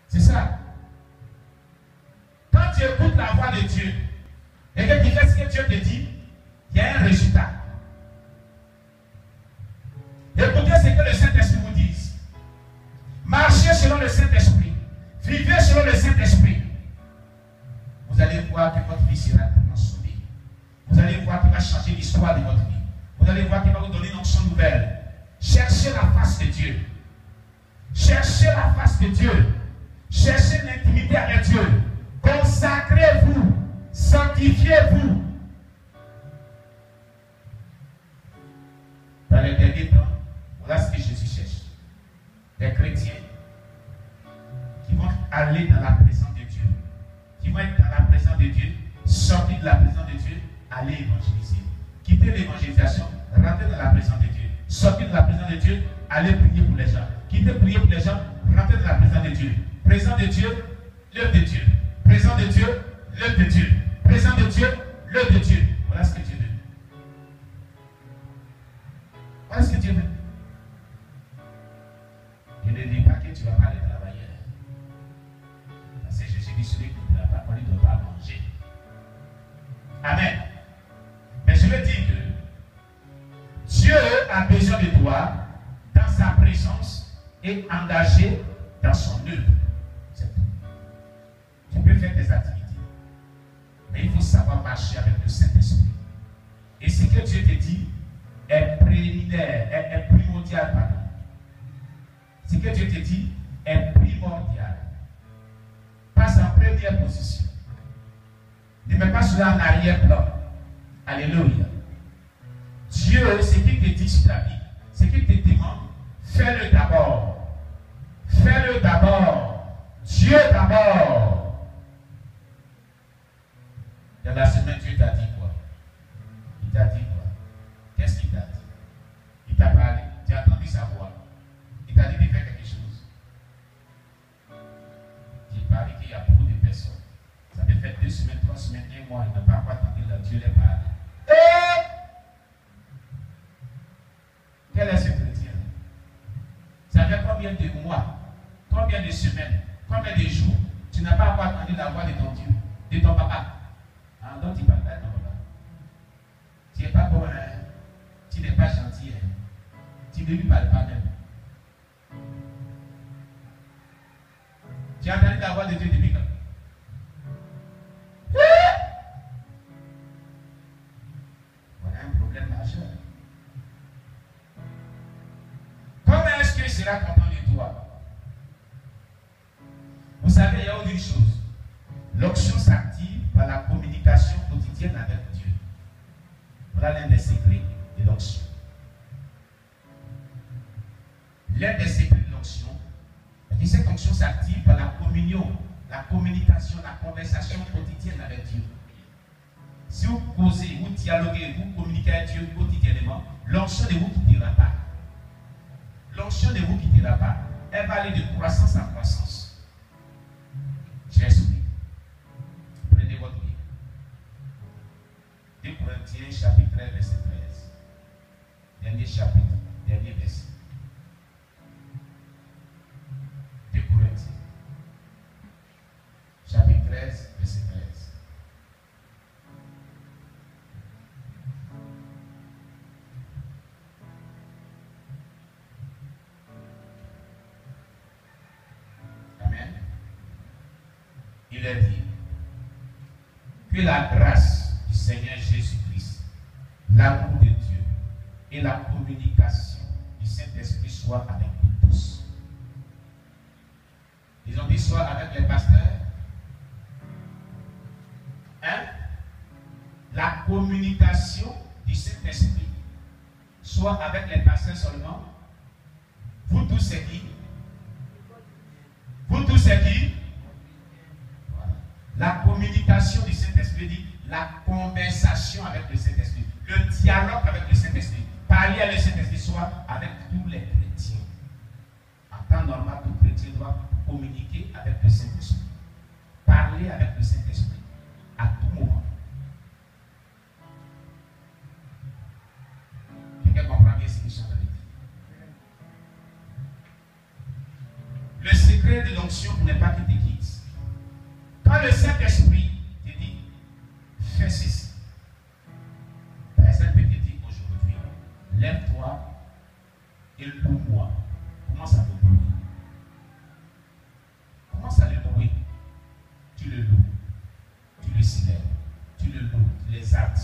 C'est ça. Quand tu écoutes la voix de Dieu et que tu fais ce que Dieu te dit, il y a un résultat. Écoutez ce que le Saint-Esprit vous dit. Marchez selon le Saint-Esprit. Vivez selon le Saint-Esprit. Vous allez voir que votre vie sera transformée. Vous allez voir qu'il va changer l'histoire de votre vie. Vous allez voir qu'il va vous donner une onction nouvelle. Cherchez la face de Dieu. Cherchez la face de Dieu. Cherchez l'intimité avec Dieu. Consacrez-vous. Sanctifiez-vous. Dans les derniers temps, voilà ce que Jésus cherche. Des chrétiens qui vont aller dans la présence de Dieu. Qui vont être dans la présence de Dieu, sortir de la présence de Dieu, aller évangéliser. Quitter l'évangélisation, rentrer dans la présence de Dieu. Sortir de la présence de Dieu, aller prier pour les gens. Quitter prier pour les gens, rentrer dans la présence de Dieu. Présence de Dieu, l'œuvre de Dieu. Présence de Dieu, l'œuvre de Dieu. Présence de Dieu, l'œuvre de Dieu. Voilà ce que Dieu veut. Voilà ce que Dieu veut. Je ne dis pas que tu ne vas pas aller travailler. Parce que Jésus dit celui qui ne va pas, on ne doit pas manger. Amen. Mais je veux dire que Dieu a besoin de toi dans sa présence et engagé dans son œuvre. C'est tout. Tu peux faire tes activités. Mais il faut savoir marcher avec le Saint-Esprit. Et ce que Dieu te dit est préliminaire, est primordial, pardon. Ce que Dieu te dit est primordial. Passe en première position. Ne mets pas cela en arrière-plan. Alléluia. Dieu, ce qu'il te dit sur ta vie, ce qu'il te demande, fais-le d'abord. Fais-le d'abord. Dieu d'abord. Dans la semaine, Dieu t'a dit quoi? Il t'a dit quoi? Qu'est-ce qu'il t'a dit? Il t'a parlé, tu as entendu sa voix. Il t'a dit de faire quelque chose. Il paraît qu'il y a beaucoup de personnes. Ça fait 2 semaines, 3 semaines, 1 mois, ils n'ont pas encore entendu la Dieu les parler. Quel est ce chrétien? Ça fait combien de mois, combien de semaines, combien de jours, tu n'as pas encore entendu la voix de ton Dieu, de ton papa? Ah, donc tu ne parles pas de ton papa. Tu n'es pas bon, hein? Tu n'es pas gentil, hein? Tu ne lui parles pas même. Tu as entendu la voix de Dieu depuis quand? Voilà un problème majeur. Comment est-ce qu'il sera content de toi? Vous savez, il y a une chose. L'onction s'active par la communication quotidienne avec Dieu. Voilà l'un des secrets de l'onction. L'un des secrets de l'onction, c'est que cette onction s'active par la communion, la communication, la conversation quotidienne avec Dieu. Si vous causez, vous dialoguez, vous communiquez avec Dieu quotidiennement, l'onction ne vous quittera pas. L'onction ne vous quittera pas. Elle va aller de croissance en croissance. J'explique. Prenez votre Bible. 2 Corinthiens chapitre 13, verset 13. Dernier chapitre, dernier verset. 2 Corinthiens chapitre 13, verset 13. Amen. Il a dit que la grâce du Seigneur Jésus-Christ, l'amour de Dieu et la communication du Saint-Esprit soient avec nous tous. Ils ont dit soit avec les pasteurs. Hein? La communication du Saint-Esprit soit avec les pasteurs seulement. Vous tous c'est qui? Vous tous c'est qui? Voilà. La communication du Saint-Esprit dit la conversation avec le Saint-Esprit, le dialogue avec le Saint-Esprit. Parler avec le Saint-Esprit soit avec tous les chrétiens. En temps normal, tout chrétien doit communiquer avec le Saint-Esprit. Parler avec le Saint-Esprit à tout moment. Quelqu'un comprend bien ce que je suis en train de dire? Le secret secret de l'onction pour ne pas qu'il te quitte. Quand le Saint-Esprit te dit, fais ceci. Personne peut te dire aujourd'hui, lève-toi et loue-moi. Commence à le louer. Commence à le louer. Tu le loues. Tu le célèbres. Tu le loues. Tu l'exaltes.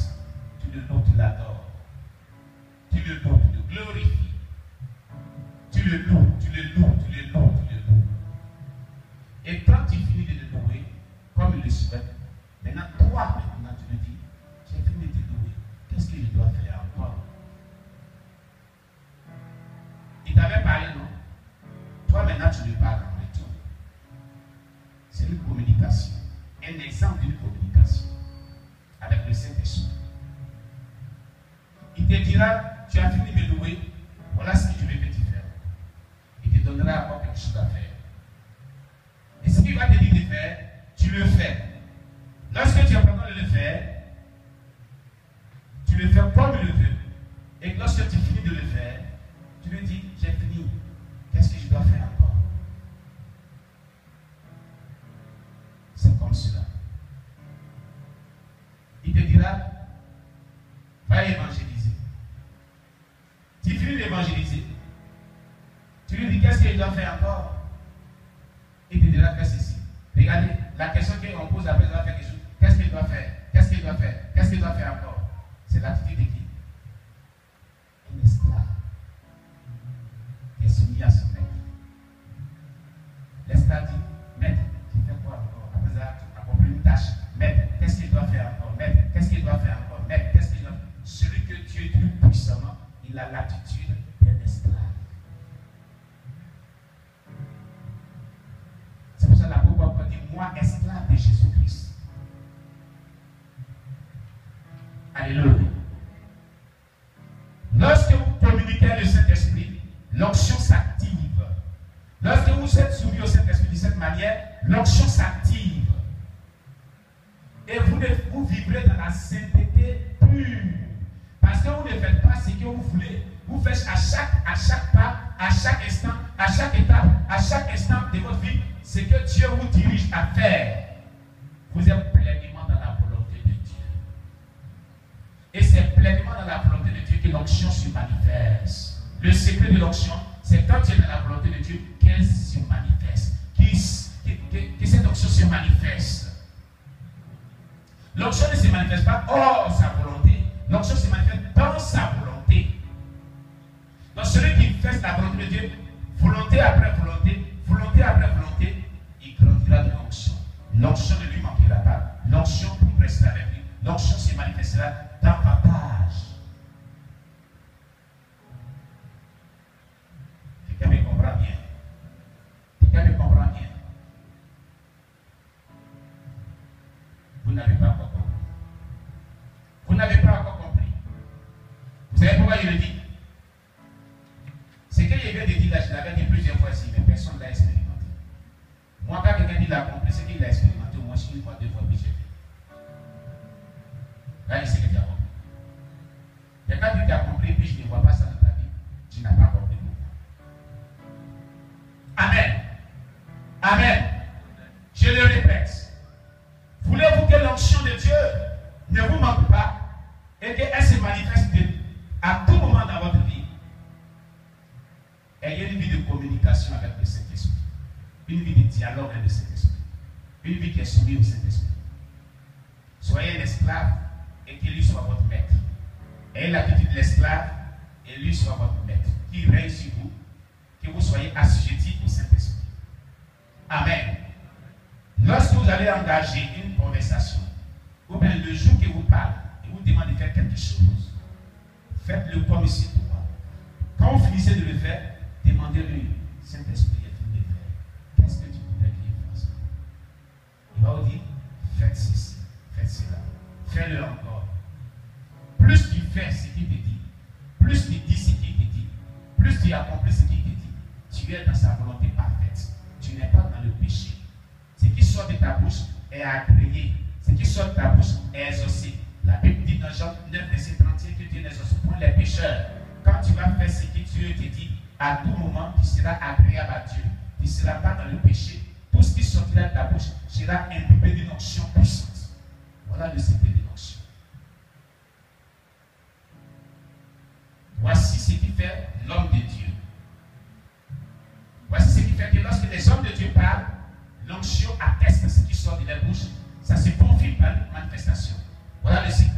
Tu le loues, tu l'adores. Tu le loues, tu le glorifies. Tu le loues, tu le loues, tu le loues, tu le loues. Et quand tu finis de le louer, comme il le souhaite, maintenant, toi, tu le dis, j'ai fini de te louer. Qu'est-ce que je dois faire encore? Il t'avait parlé, non? Toi, maintenant, tu lui parles en retour. C'est une communication. Un exemple d'une communication avec le Saint-Esprit. Il te dira, tu as fini de me louer, voilà ce que je vais te faire. Il te donnera encore quelque chose à faire. Et ce qu'il va te dire de faire, tu le fais. Lorsque tu as besoin de le faire, tu le fais comme il le veut. Et lorsque tu finis de le faire, tu lui dis, j'ai fini. Qu'est-ce que je dois faire encore? C'est comme cela. Il te dira, va évangéliser. Tu finis d'évangéliser. Tu lui dis, qu'est-ce que je dois faire encore? Il te dira, fais ceci. Regardez, la question qu'on pose après avoir fait quelque chose, qu'est-ce qu'il doit faire? Qu'est-ce qu'il doit faire? Qu'est-ce qu'il doit faire encore? C'est l'attitude de qui? Un esclave qui est soumis à son maître. L'esclave dit, maître, tu fais quoi encore? Après avoir accompli une tâche, maître, qu'est-ce qu'il doit faire encore? Maître, qu'est-ce qu'il doit faire encore? Maître, qu'est-ce qu'il doit faire? Celui que Dieu tue puissamment, il a l'attitude d'un esclave. C'est pour ça que la Bible dit, moi, esclave de Jésus-Christ. Alléluia. Lorsque vous communiquez avec le Saint-Esprit, l'onction s'active. Lorsque vous êtes soumis au Saint-Esprit de cette manière, l'onction s'active. Et vous vivrez dans la sainteté pure. Parce que vous ne faites pas ce que vous voulez. Vous faites à chaque pas, à chaque instant, à chaque étape, à chaque instant de votre vie, ce que Dieu vous dirige à faire. Vous êtes pleinement dans la volonté de Dieu. Et c'est pleinement dans la volonté de Dieu que l'onction se manifeste. Le secret de l'onction, c'est quand tu es dans la volonté de Dieu qu'elle se manifeste. Que cette onction se manifeste. L'onction ne se manifeste pas hors sa volonté. L'onction se manifeste dans sa volonté. Donc celui qui fait la volonté de Dieu, volonté après volonté, il grandira de l'onction. L'onction ne lui manquera pas. L'onction progressera avec lui. L'onction se manifestera davantage. Quelqu'un me comprend bien. Quelqu'un me comprend bien. Vous n'avez pas encore compris. Vous n'avez pas encore compris. Vous savez pourquoi je le dis? C'est que je viens de dire là, je l'avais dit plusieurs fois ici, mais personne ne l'a expérimenté. Moi, quand quelqu'un dit l'a compris, c'est qu'il l'a expérimenté au moins une fois, deux fois, puis j'ai fait. Là, il sait que tu as compris. Mais quand tu as compris, puis je ne vois pas ça dans ta vie, tu n'as pas compris. Amen. Amen. Je le répète. Voulez-vous que l'onction de Dieu ne vous manque pas et qu'elle se manifeste à tout moment dans votre vie? Ayez une vie de communication avec le Saint-Esprit. Une vie de dialogue avec le Saint-Esprit. Une vie qui est soumise au Saint-Esprit. Soyez un esclave et qu'il lui soit votre maître. Ayez l'attitude de l'esclave et lui soit votre maître. Qu'il règne sur vous, que vous soyez assujettis au Saint-Esprit. Amen. Lorsque vous allez engager une conversation, ou bien le jour que vous parlez, et vous demandez de faire quelque chose, faites-le comme ici pour moi. Quand vous finissez de le faire, demandez-lui, Saint-Esprit, est fini de faire. Qu'est-ce que tu voudrais qu'il fasse? Il va vous dire, faites ceci, faites cela, faites-le encore. Plus tu fais ce qu'il te dit, plus tu dis ce qu'il te dit, plus tu accomplis ce qu'il te dit, tu es dans sa volonté parfaite. Tu n'es pas dans le péché. Ce qui sort de ta bouche est agréé. Ce qui sort de ta bouche est exaucé. La Bible dit dans Jean 9, verset 31 que Dieu n'exauce point les pécheurs. Quand tu vas faire ce que Dieu te dit, à tout moment, tu seras agréable à Dieu. ne sera pas dans le péché. Tout ce qui sortira de ta bouche sera imbibé d'une onction puissante. Voilà le secret de l'onction. Voici ce qui fait l'homme de Dieu. Voici ce qui fait que lorsque les hommes de Dieu parlent, l'onction atteste ce qui sort de leur bouche. Ça se confirme par une manifestation. Voilà le secret.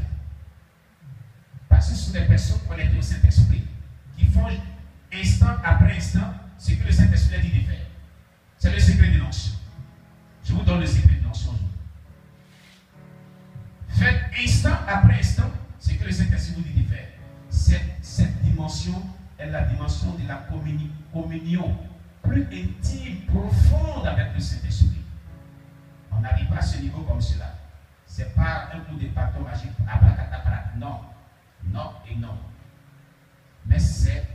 Parce que ce sont des personnes connectées au Saint-Esprit qui font instant après instant ce que le Saint-Esprit a dit de faire. C'est le secret de l'onction. Je vous donne le secret de l'onction aujourd'hui. Faites instant après instant ce que le Saint-Esprit vous dit de faire. Cette dimension est la dimension de la communion plus intime, profonde avec le Saint-Esprit. On n'arrive pas à ce niveau comme cela. Ce n'est pas un coup de bâton magique. Non. Non et non. Mais c'est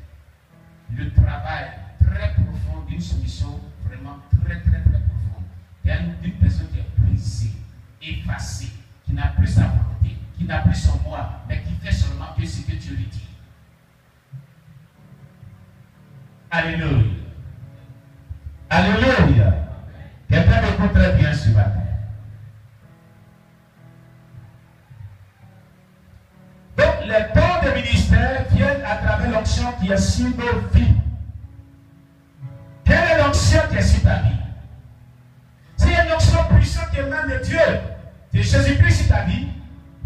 le travail très profond d'une soumission vraiment très profonde. Il y a une personne qui est brisée, effacée, qui n'a plus sa volonté, qui n'a plus son moi, mais qui fait seulement que ce que Dieu lui dit. Alléluia. Alléluia. Quelqu'un m'écoute très bien ce matin. Donc, les dons de ministère viennent à travers l'onction qui est sur nos vies. Quelle est l'onction qui est sur ta vie? S'il y a une onction puissante qui émane de Dieu, de Jésus-Christ sur ta vie,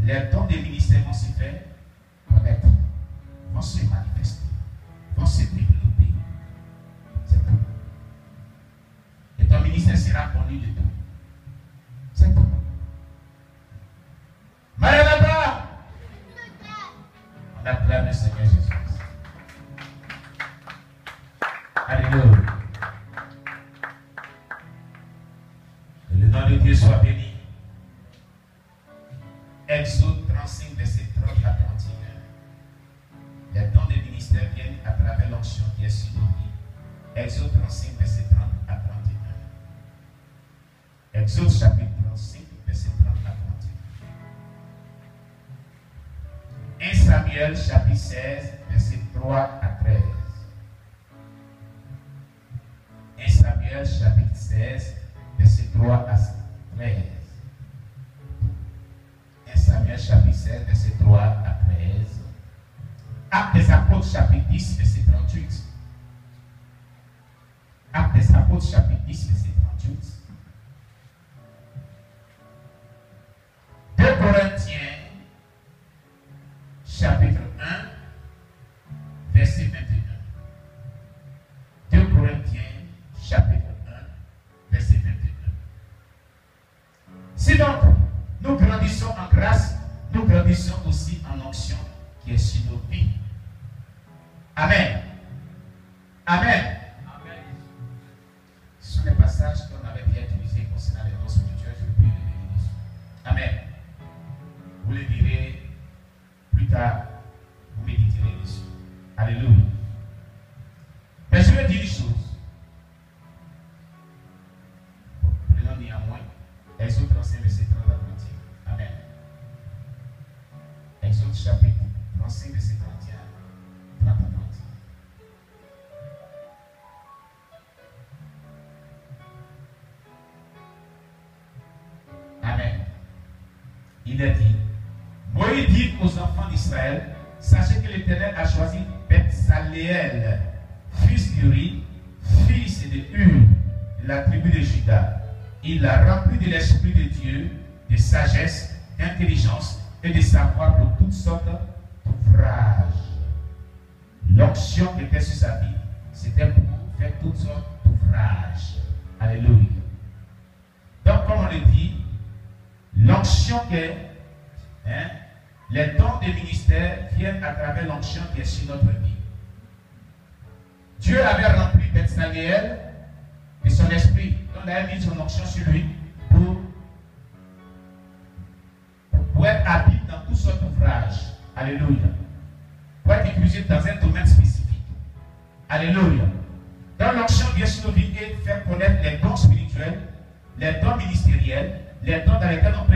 les dons des ministères vont se faire connaître, vont se manifester, vont se développer. C'est tout. Et ton ministère sera connu de tout. C'est tout. Maranatha! On acclame le Seigneur Jésus. Alléluia. Que le nom de Dieu soit béni. Exode 35, verset 30 à 31. Les dons des ministères viennent à travers l'onction qui est sur nos vies. Exode 35, verset 30 à 31. Exode chapitre 35, verset 30 à 31. 1 Samuel chapitre 16, verset 3 à 13. 1 Samuel chapitre 16, verset 3 à 13. 1 Samuel chapitre 16, verset 3 à 13. Actes des Apôtres chapitre 10, verset 38. Actes des Apôtres chapitre 10, verset 38. 2 Corinthiens chapitre 1, verset 21. 2 Corinthiens chapitre 1, verset 21. Si donc nous grandissons en grâce, nous grandissons aussi en onction qui est sur nos vies. Amen. Amen. Amen. Ce sont les passages qu'on avait bien utilisés concernant les dons spirituels. Je prie de les dessus. Amen. Vous les direz plus tard. Vous méditerez dessus. Alléluia. Mais je vais dire une chose. Prenons néanmoins Exode 35, verset 30 à 31. Amen. Exode chapitre 35, verset 31, 30 à 31. Amen. Il est dit, Moïse dit aux enfants d'Israël, sachez que l'Éternel a choisi Bethsaléel, fils d'Uri, fils de Hur, de la tribu de Juda. Il l'a rempli de l'Esprit de Dieu, de sagesse, d'intelligence et de savoir pour toutes sortes d'ouvrages. L'onction qui était sur sa vie, c'était pour faire toutes sortes d'ouvrages. Alléluia. Donc, comme on le dit, l'onction qui est, les dons des ministères viennent à travers l'onction qui est sur notre vie. Dieu avait rempli Bethsaléel de son esprit. On a mis son onction sur lui pour être habile dans toutes sortes d'ouvrages. Alléluia. Pour être utilisé dans un domaine spécifique. Alléluia. Dans l'onction vient sur nos vies et faire connaître les dons spirituels, les dons ministériels, les dons dans lesquels on peut